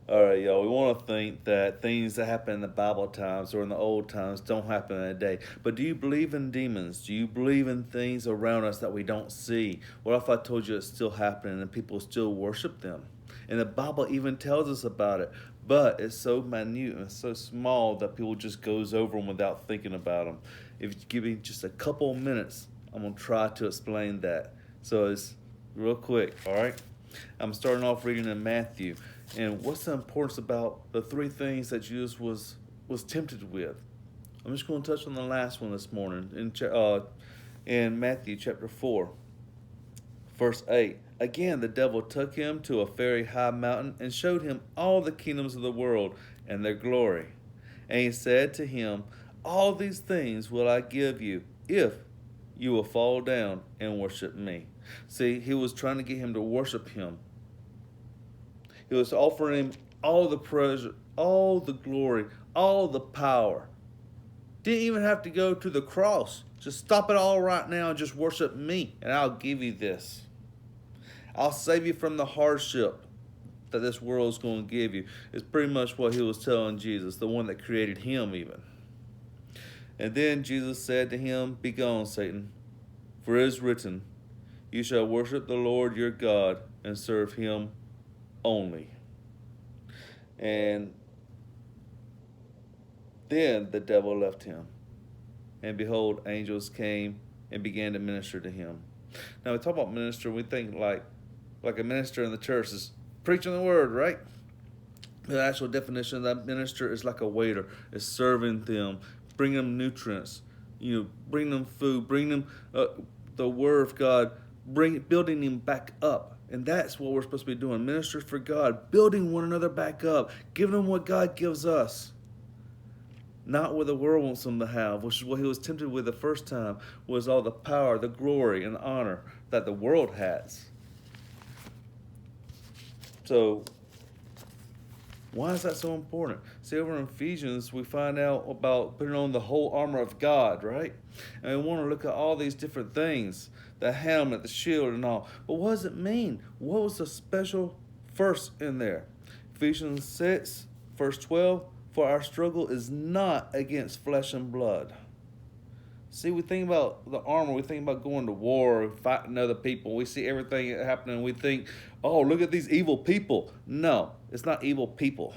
All right, y'all. We want to think that things that happen in the Bible times or in the old times don't happen in a day. But do you believe in demons? Do you believe in things around us that we don't see? What if I told you it's still happening and people still worship them? And the Bible even tells us about it. But it's so minute and so small that people just goes over them without thinking about them. If you give me just a couple of minutes, I'm gonna try to explain that. So it's real quick. All right. I'm starting off reading in Matthew. And what's the importance about the three things that Jesus was tempted with? I'm just going to touch on the last one this morning in Matthew chapter 4, verse 8. Again, the devil took him to a very high mountain and showed him all the kingdoms of the world and their glory. And he said to him, all these things will I give you if you will fall down and worship me. See, he was trying to get him to worship him. He was offering him all the pleasure, all the glory, all the power. Didn't even have to go to the cross. Just stop it all right now and just worship me, and I'll give you this. I'll save you from the hardship that this world is going to give you. It's pretty much what he was telling Jesus, the one that created him, even. And then Jesus said to him, begone, Satan, for it is written, you shall worship the Lord your God and serve him only. And then the devil left him. And behold, angels came and began to minister to him. Now we talk about minister, we think like a minister in the church is preaching the word, right? The actual definition of that minister is like a waiter, is serving them, bringing them nutrients, bring them food, bring them the word of God, building them back up. And that's what we're supposed to be doing. Ministers for God, building one another back up, giving them what God gives us. Not what the world wants them to have, which is what he was tempted with the first time, was all the power, the glory, and the honor that the world has. So, why is that so important? See, over in Ephesians, we find out about putting on the whole armor of God, right? And we want to look at all these different things, the helmet, the shield, and all. But what does it mean? What was the special verse in there? Ephesians 6, verse 12, for our struggle is not against flesh and blood. See, we think about the armor, we think about going to war, fighting other people. We see everything happening, we think, oh, look at these evil people. No, it's not evil people.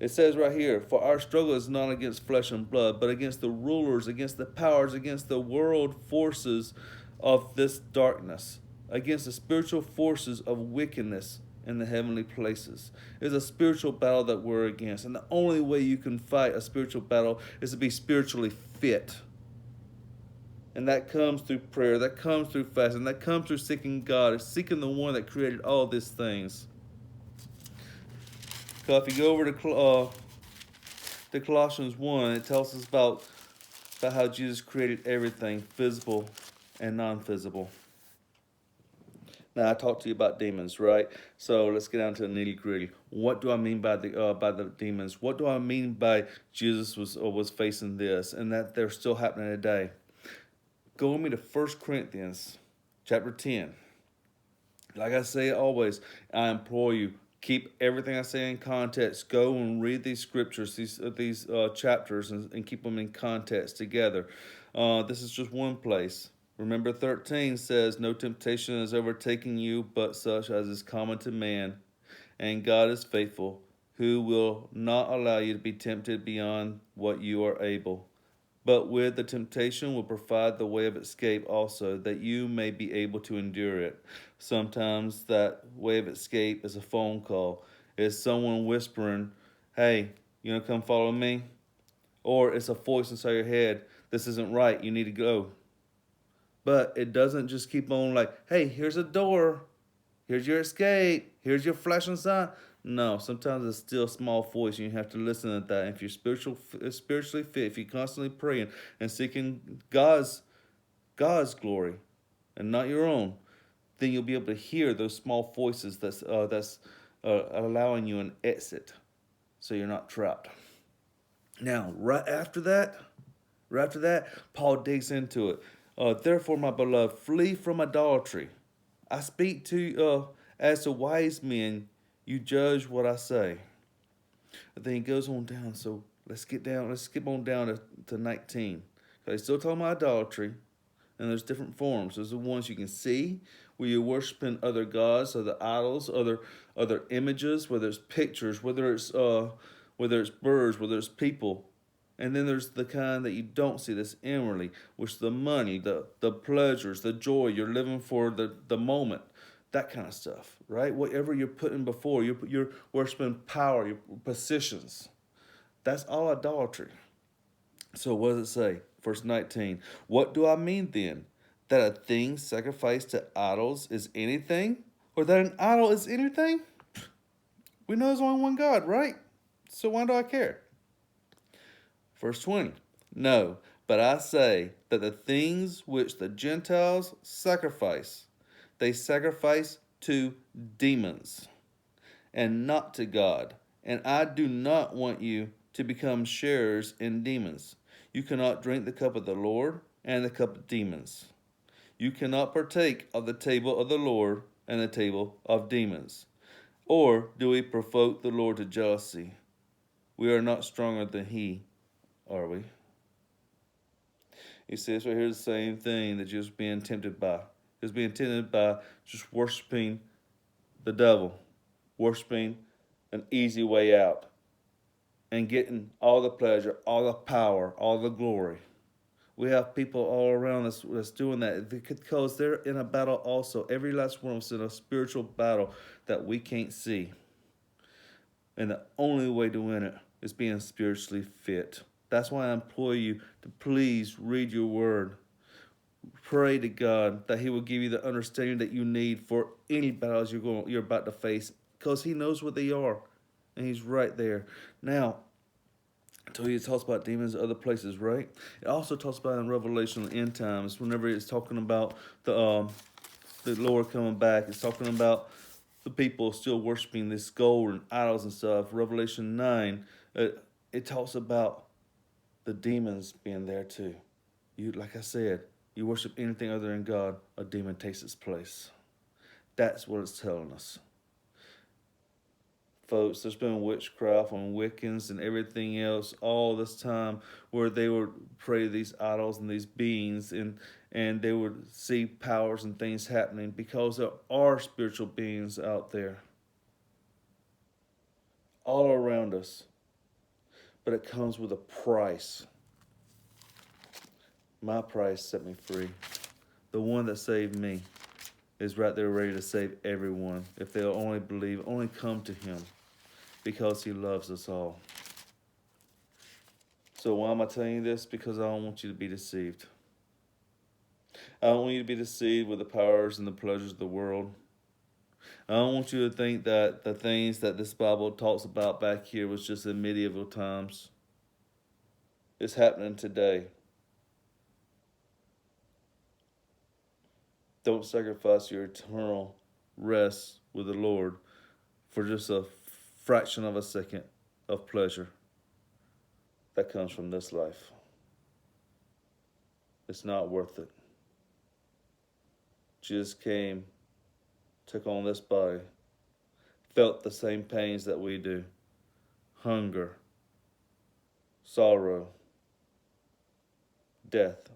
It says right here, for our struggle is not against flesh and blood, but against the rulers, against the powers, against the world forces of this darkness, against the spiritual forces of wickedness in the heavenly places. It's a spiritual battle that we're against. And the only way you can fight a spiritual battle is to be spiritually fit. And that comes through prayer, that comes through fasting, that comes through seeking God, seeking the one that created all these things. So if you go over to Colossians 1, it tells us about how Jesus created everything, visible and non-visible. Now I talked to you about demons, right? So let's get down to the nitty gritty. What do I mean by the demons? What do I mean by Jesus was facing this, and that they're still happening today? Go with me to 1 Corinthians chapter 10. Like I say always, I implore you, keep everything I say in context. Go and read these scriptures, these chapters, and keep them in context together. This is just one place. Remember 13 says, no temptation is overtaking you but such as is common to man. And God is faithful, who will not allow you to be tempted beyond what you are able, but with the temptation will provide the way of escape also, that you may be able to endure it. Sometimes that way of escape is a phone call. It's someone whispering, hey, you want to come follow me? Or it's a voice inside your head, this isn't right, you need to go. But it doesn't just keep on like, hey, here's a door, here's your escape, here's your flashing sign. No, sometimes it's still a small voice, and you have to listen to that. If you're spiritually fit, if you're constantly praying and seeking God's glory and not your own, then you'll be able to hear those small voices that's allowing you an exit, so you're not trapped. Now, right after that, Paul digs into it. Therefore, my beloved, flee from idolatry. I speak to as to wise men. You judge what I say. But then he goes on down. So let's skip on down to 19. He's still talking about idolatry. And there's different forms. There's the ones you can see, where you're worshiping other gods, other idols, other images, whether it's pictures, whether it's birds, whether it's people. And then there's the kind that you don't see, that's inwardly, which is the money, the pleasures, the joy you're living for, the moment, that kind of stuff, right? Whatever you're putting before, you're worshiping power, your positions. That's all idolatry. So what does it say? Verse 19. What do I mean then? That a thing sacrificed to idols is anything? Or that an idol is anything? We know there's only one God, right? So why do I care? Verse 20. No, but I say that the things which the Gentiles sacrifice, they sacrifice to demons and not to God. And I do not want you to become sharers in demons. You cannot drink the cup of the Lord and the cup of demons. You cannot partake of the table of the Lord and the table of demons. Or do we provoke the Lord to jealousy? We are not stronger than he, are we? He says right here the same thing that you're just being tempted by. Just being tempted by just worshiping the devil, worshiping an easy way out, and getting all the pleasure, all the power, all the glory. We have people all around us that's doing that because they're in a battle also. Every last one of us in a spiritual battle that we can't see. And the only way to win it is being spiritually fit. That's why I implore you to please read your word. Pray to God that he will give you the understanding that you need for any battles you're about to face, because he knows what they are and he's right there. Now, I told you it talks about demons in other places, right? It also talks about in Revelation the end times, whenever it's talking about the Lord coming back. It's talking about the people still worshiping this gold and idols and stuff. Revelation 9, it talks about the demons being there too. You, like I said, you worship anything other than God, a demon takes its place. That's what it's telling us. Folks, there's been witchcraft and Wiccans and everything else all this time where they would pray to these idols and these beings, and they would see powers and things happening because there are spiritual beings out there all around us. But it comes with a price. My price set me free. The one that saved me is right there ready to save everyone if they'll only believe, only come to him, because he loves us all. So why am I telling you this? Because I don't want you to be deceived. I don't want you to be deceived with the powers and the pleasures of the world. I don't want you to think that the things that this Bible talks about back here was just in medieval times. It's happening today. Don't sacrifice your eternal rest with the Lord for just a fraction of a second of pleasure that comes from this life. It's not worth it. Jesus came, took on this body, felt the same pains that we do: hunger, sorrow, death.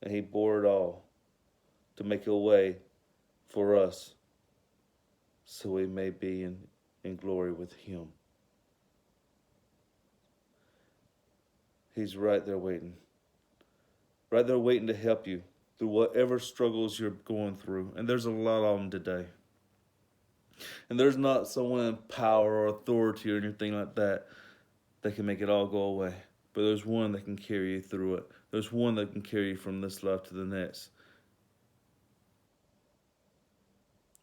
And he bore it all to make a way for us so we may be in glory with him. He's right there waiting to help you through whatever struggles you're going through. And there's a lot of them today. And there's not someone in power or authority or anything like that that can make it all go away. But there's one that can carry you through it. There's one that can carry you from this life to the next.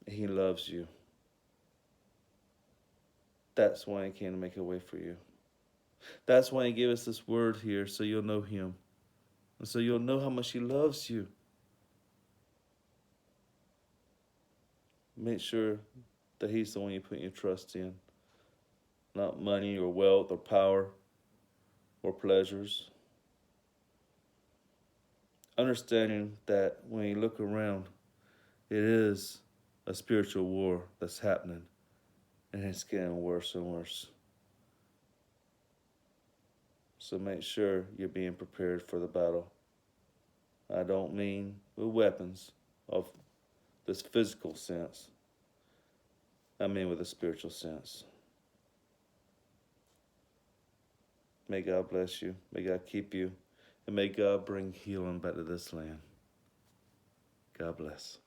He loves you. That's why he came to make a way for you. That's why he gave us this word here, so you'll know him. And so you'll know how much he loves you. Make sure that he's the one you put your trust in. Not money or wealth or power or pleasures. Understanding that when you look around, it is a spiritual war that's happening, and it's getting worse and worse. So make sure you're being prepared for the battle. I don't mean with weapons of this physical sense. I mean with a spiritual sense. May God bless you. May God keep you. And may God bring healing back to this land. God bless.